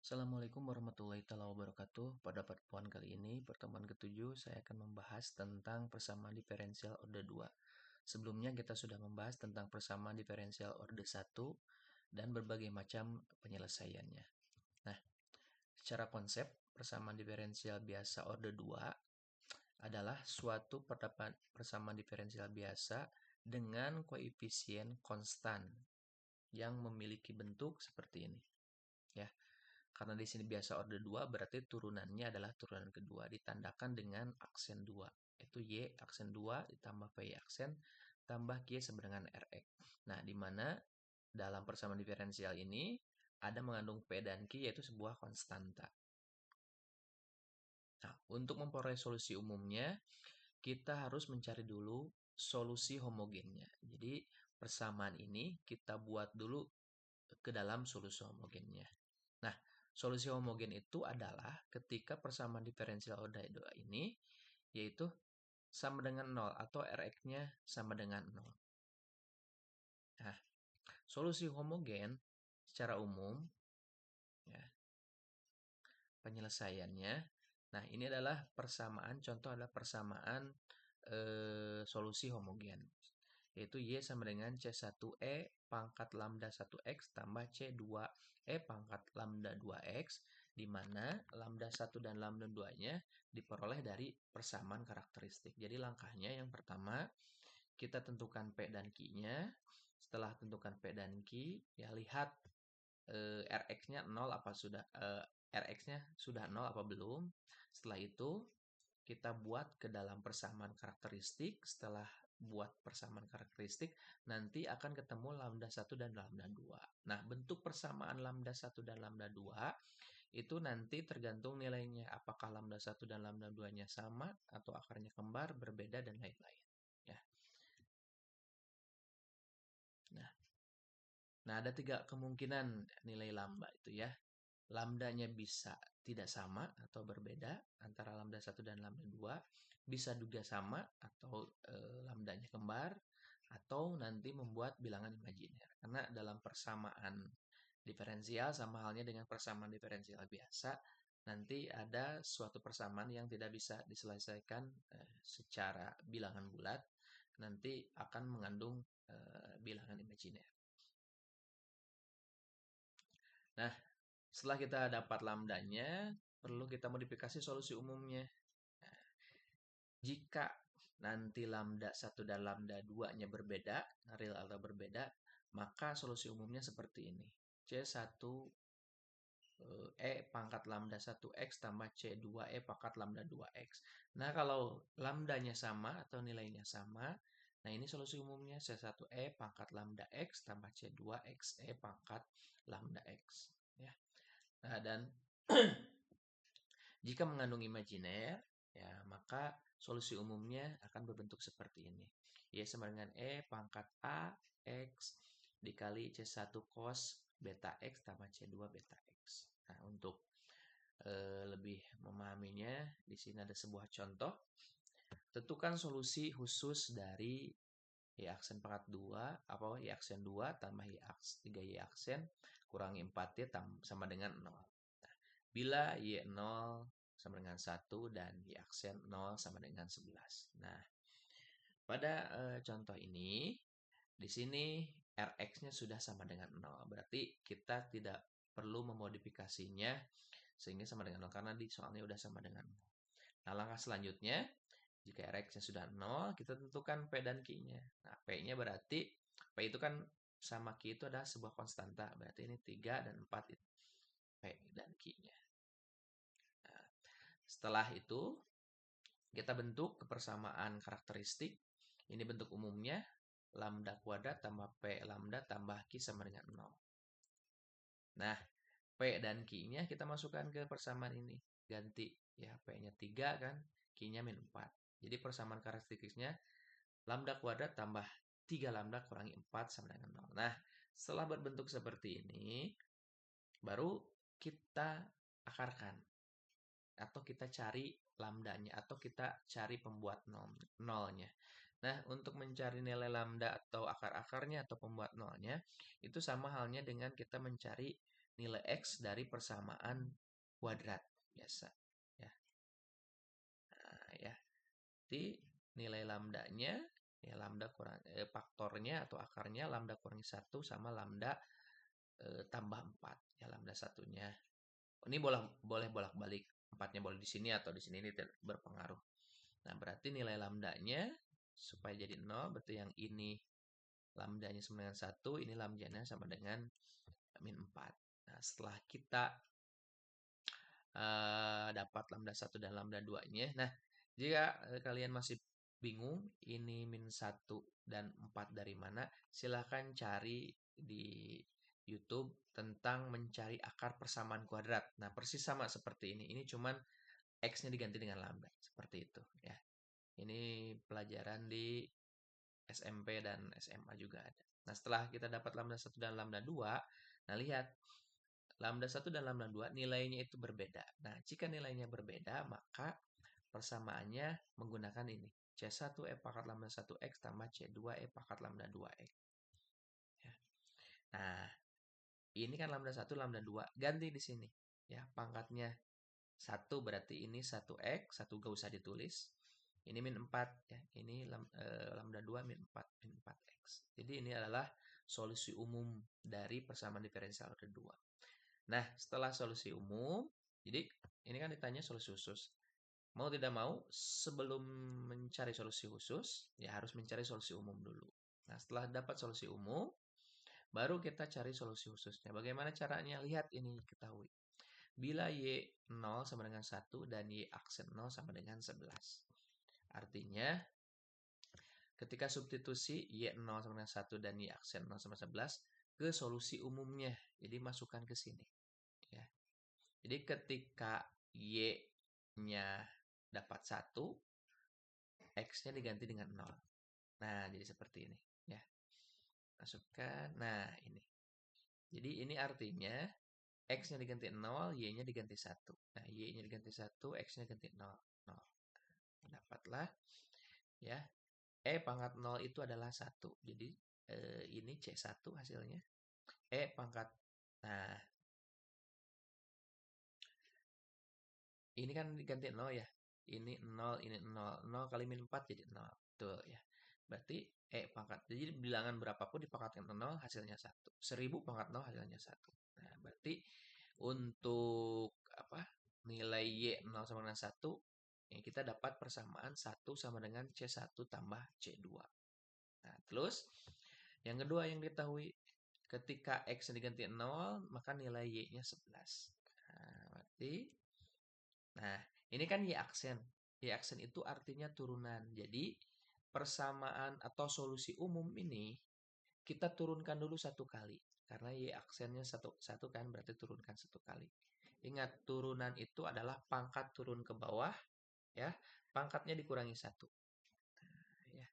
Assalamualaikum warahmatullahi wabarakatuh. Pada pertemuan kali ini, pertemuan ke-7, saya akan membahas tentang persamaan diferensial orde 2. Sebelumnya kita sudah membahas tentang persamaan diferensial orde 1 dan berbagai macam penyelesaiannya. Nah, secara konsep, persamaan diferensial biasa orde 2 adalah suatu persamaan diferensial biasa dengan koefisien konstan yang memiliki bentuk seperti ini. Ya, karena di sini biasa orde 2 berarti turunannya adalah turunan kedua ditandakan dengan aksen 2. Yaitu Y aksen 2 ditambah PY aksen tambah Q sama dengan RX. Nah, di mana dalam persamaan diferensial ini ada mengandung P dan Q yaitu sebuah konstanta. Nah, untuk memperoleh solusi umumnya, kita harus mencari dulu solusi homogennya. Jadi, persamaan ini kita buat dulu ke dalam solusi homogennya. Nah, solusi homogen itu adalah ketika persamaan diferensial orde 2 ini yaitu sama dengan 0 atau Rx-nya sama dengan 0. Nah, solusi homogen secara umum ya, penyelesaiannya. Nah, ini adalah persamaan, contoh adalah persamaan solusi homogen. Yaitu Y sama dengan C1E pangkat lambda 1X tambah C2E pangkat lambda 2X, di mana lambda 1 dan lambda 2-nya diperoleh dari persamaan karakteristik. Jadi langkahnya yang pertama, kita tentukan P dan Q-nya. Setelah tentukan P dan Q, ya lihat Rx-nya 0 apa sudah Rx-nya sudah 0 apa belum. Setelah itu kita buat ke dalam persamaan karakteristik. Setelah buat persamaan karakteristik, nanti akan ketemu lambda 1 dan lambda 2. Nah, bentuk persamaan lambda 1 dan lambda 2 itu nanti tergantung nilainya. Apakah lambda 1 dan lambda 2-nya sama atau akarnya kembar, berbeda, dan lain-lain. Ya. Nah, ada 3 kemungkinan nilai lambda itu ya. Lambdanya bisa tidak sama atau berbeda antara lambda 1 dan lambda 2, bisa juga sama atau lambdanya kembar, atau nanti membuat bilangan imajiner. Karena dalam persamaan diferensial sama halnya dengan persamaan diferensial biasa, nanti ada suatu persamaan yang tidak bisa diselesaikan secara bilangan bulat, nanti akan mengandung bilangan imajiner. Nah, setelah kita dapat lambdanya, perlu kita modifikasi solusi umumnya. Nah, jika nanti lambda 1 dan lambda 2-nya berbeda, real atau berbeda, maka solusi umumnya seperti ini. C1 E pangkat lambda 1X tambah C2E pangkat lambda 2X. Nah, kalau lambdanya sama atau nilainya sama, nah ini solusi umumnya C1E pangkat lambda X tambah C2XE pangkat lambda X. Ya. Nah, dan jika mengandung imajiner, ya maka solusi umumnya akan berbentuk seperti ini. Y sama dengan E pangkat A X dikali C1 cos beta X tambah C2 beta X. Nah, untuk lebih memahaminya, di sini ada sebuah contoh. Tentukan solusi khusus dari Y aksen pangkat 2, apa Y aksen 2 tambah Y aksen 3Y aksen kurangi 4Y sama dengan 0. Nah, bila Y0 sama dengan 1 dan Y aksen 0 sama dengan 11. Nah, pada contoh ini, di sini Rx-nya sudah sama dengan 0. Berarti kita tidak perlu memodifikasinya sehingga sama dengan 0 karena di soalnya sudah sama dengan 0. Nah, langkah selanjutnya, jika Rx-nya sudah 0, kita tentukan P dan Q-nya. Nah, P-nya berarti, P itu kan sama Q itu adalah sebuah konstanta. Berarti ini 3 dan 4 itu P dan Q-nya. Nah, setelah itu, kita bentuk kebersamaan karakteristik. Ini bentuk umumnya, lambda kuadrat tambah P lambda tambah Q sama dengan 0. Nah, P dan Q-nya kita masukkan ke persamaan ini. Ganti, ya P-nya 3 kan, Q-nya min 4. Jadi persamaan karakteristiknya lambda kuadrat tambah 3 lambda kurangi 4 sama dengan 0. Nah, setelah berbentuk seperti ini, baru kita akarkan. Atau kita cari lambdanya. Atau kita cari pembuat nolnya. Nah, untuk mencari nilai lambda atau akar-akarnya atau pembuat nolnya, itu sama halnya dengan kita mencari nilai X dari persamaan kuadrat biasa. Ya. Nah, ya. Jadi nilai lambdanya, ya lambda kurang faktornya atau akarnya lambda kurangi 1 sama lambda tambah 4. Ya lambda satunya. Ini boleh bolak-balik. 4-nya boleh di sini atau di sini, ini tidak berpengaruh. Nah, berarti nilai lambdanya supaya jadi 0, berarti yang ini lambdanya sama dengan 1, ini lambdanya sama dengan min 4. Nah, setelah kita dapat lambda 1 dan lambda 2-nya. Nah, jika kalian masih bingung ini min 1 dan 4 dari mana, silahkan cari di YouTube tentang mencari akar persamaan kuadrat. Nah, persis sama seperti ini. Ini cuman X-nya diganti dengan lambda. Seperti itu ya. Ini pelajaran di SMP dan SMA juga ada. Nah, setelah kita dapat lambda 1 dan lambda 2, nah lihat lambda 1 dan lambda 2 nilainya itu berbeda. Nah, jika nilainya berbeda, maka persamaannya menggunakan ini. C1 E pangkat lambda 1X tambah C2 E pangkat lambda 2X. Ya. Nah, ini kan lambda 1, lambda 2. Ganti di sini. Ya, pangkatnya 1 berarti ini 1X, 1 gak usah ditulis. Ini min 4. Ya. Ini lambda 2 min 4, min 4X. Jadi ini adalah solusi umum dari persamaan diferensial kedua. Nah, setelah solusi umum, jadi ini kan ditanya solusi khusus. Mau tidak mau, sebelum mencari solusi khusus, ya harus mencari solusi umum dulu. Nah, setelah dapat solusi umum, baru kita cari solusi khususnya. Bagaimana caranya? Lihat ini ketahui. Bila Y 0 sama dengan 1 dan Y aksen 0 sama dengan 11. Artinya, ketika substitusi Y 0 sama dengan 1 dan Y aksen 0 sama 11 ke solusi umumnya. Jadi masukkan ke sini. Ya. Jadi ketika Y-nya dapat 1, X-nya diganti dengan 0. Nah, jadi seperti ini. Ya. Masukkan. Nah, ini. Jadi ini artinya X-nya diganti 0, Y-nya diganti 1. Nah, Y-nya diganti 1, X-nya ganti 0. 0. Dapatlah. Ya. E pangkat 0 itu adalah 1. Jadi ini C1 hasilnya. E pangkat. Nah, ini kan diganti 0 ya. Ini 0, ini 0. 0 kali min 4 jadi 0. Betul ya. Berarti E pangkat. Jadi bilangan berapapun dipangkatkan ke 0 hasilnya 1. 1000 pangkat 0 hasilnya 1. Nah, berarti untuk apa? Nilai Y 0 sama dengan 1, ya kita dapat persamaan 1 sama dengan C1 tambah C2. Nah, terus yang kedua yang diketahui ketika X diganti 0, maka nilai Y-nya 11. Nah, berarti nah, ini kan Y aksen. Y aksen itu artinya turunan. Jadi, persamaan atau solusi umum ini kita turunkan dulu satu kali. Karena Y aksennya satu kan berarti turunkan satu kali. Ingat, turunan itu adalah pangkat turun ke bawah. Ya, pangkatnya dikurangi satu. Ya,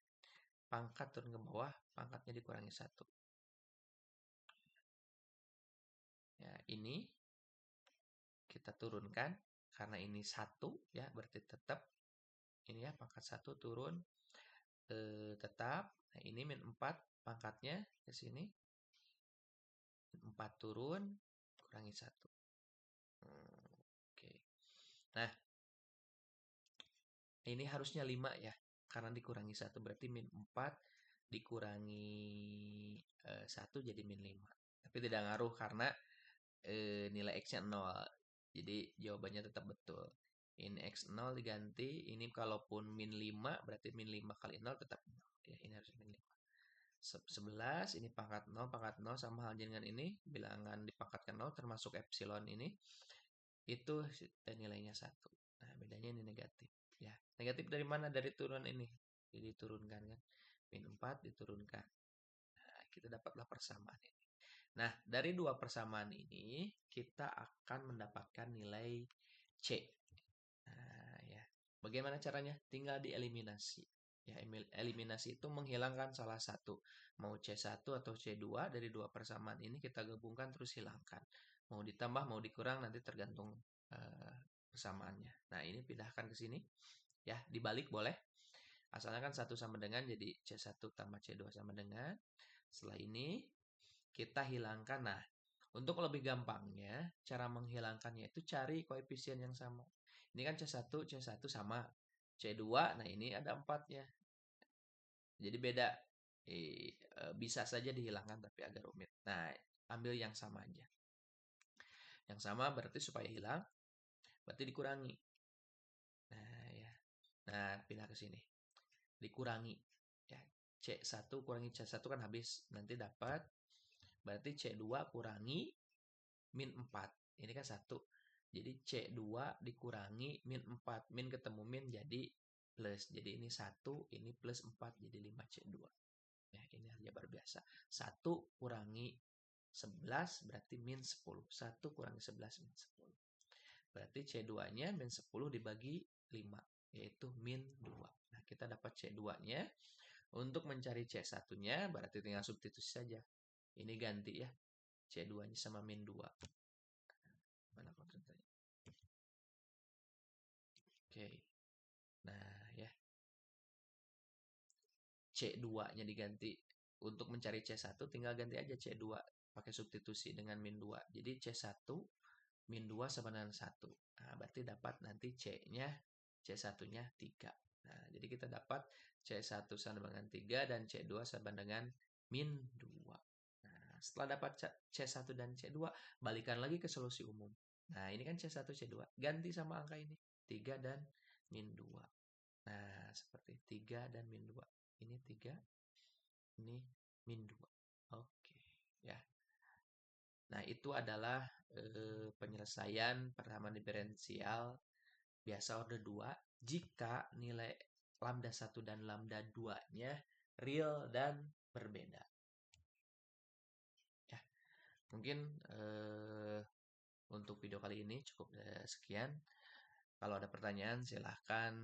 pangkat turun ke bawah, pangkatnya dikurangi satu. Ya, ini kita turunkan karena ini satu ya berarti tetap ini ya pangkat 1 turun tetap. Nah, ini min 4 pangkatnya ke sini. Min 4 turun kurangi 1. Oke. Nah, ini harusnya 5 ya. Karena dikurangi 1 berarti min 4 dikurangi 1 jadi min 5. Tapi tidak ngaruh karena nilai X-nya 0. Jadi jawabannya tetap betul. Ini X0 diganti. Ini kalaupun min 5 berarti min 5 kali 0 tetap 0. Ya, ini harus min 5. 11 ini pangkat 0 sama halnya dengan ini bilangan dipangkatkan 0 termasuk epsilon ini itu nilainya 1. Nah, bedanya ini negatif ya. Negatif dari mana? Dari turunan ini. Jadi diturunkan kan. Min 4 diturunkan. Nah, kita dapatlah persamaan ini. Nah, dari dua persamaan ini kita akan mendapatkan nilai C. Nah, ya. Bagaimana caranya? Tinggal dieliminasi. Ya, eliminasi itu menghilangkan salah satu. Mau C1 atau C2 dari dua persamaan ini kita gabungkan terus hilangkan. Mau ditambah, mau dikurang nanti tergantung persamaannya. Nah, ini pindahkan ke sini. Ya, dibalik boleh. Asalnya kan satu sama dengan jadi C1 tambah C2 sama dengan. Setelah ini kita hilangkan. Nah, Untuk lebih gampangnya, cara menghilangkannya itu cari koefisien yang sama. Ini kan C1 sama. C2, nah ini ada 4-nya. Jadi beda. Bisa saja dihilangkan tapi agak rumit. Nah, ambil yang sama aja. Yang sama berarti supaya hilang, berarti dikurangi. Nah, ya. Nah, pindah ke sini. Dikurangi. Ya, C1 kurangi C1 kan habis. Nanti dapat, berarti C2 kurangi min 4. Ini kan 1. Jadi C2 dikurangi min 4. Min ketemu min jadi plus. Jadi ini 1, ini plus 4. Jadi 5C2. Ya, ini aljabar biasa. 1 kurangi 11 berarti min 10. 1 kurangi 11 min 10. Berarti C2-nya min 10 dibagi 5. Yaitu min 2. Nah, kita dapat C2-nya. Untuk mencari C1-nya berarti tinggal substitusi saja. Ini ganti ya. C2-nya sama min 2. Mana konsentrasinya? Oke. Nah, ya. C2-nya diganti. Untuk mencari C1 tinggal ganti aja C2 pakai substitusi dengan min 2. Jadi C1 min 2 sama dengan 1. Nah, berarti dapat nanti C-nya C1-nya 3. Nah, jadi kita dapat C1 sama dengan 3 dan C2 sama dengan min 2. Nah, setelah dapat C1 dan C2, balikan lagi ke solusi umum. Nah, ini kan C1, C2. Ganti sama angka ini. 3 dan min 2. Nah, seperti 3 dan min 2. Ini 3, ini min 2. Oke, ya. Nah, itu adalah penyelesaian persamaan diferensial biasa order 2 jika nilai lambda 1 dan lambda 2-nya real dan berbeda. Ya, mungkin untuk video kali ini cukup sekian. Kalau ada pertanyaan silahkan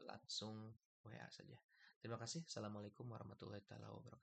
langsung WA saja. Terima kasih. Assalamualaikum warahmatullahi wabarakatuh.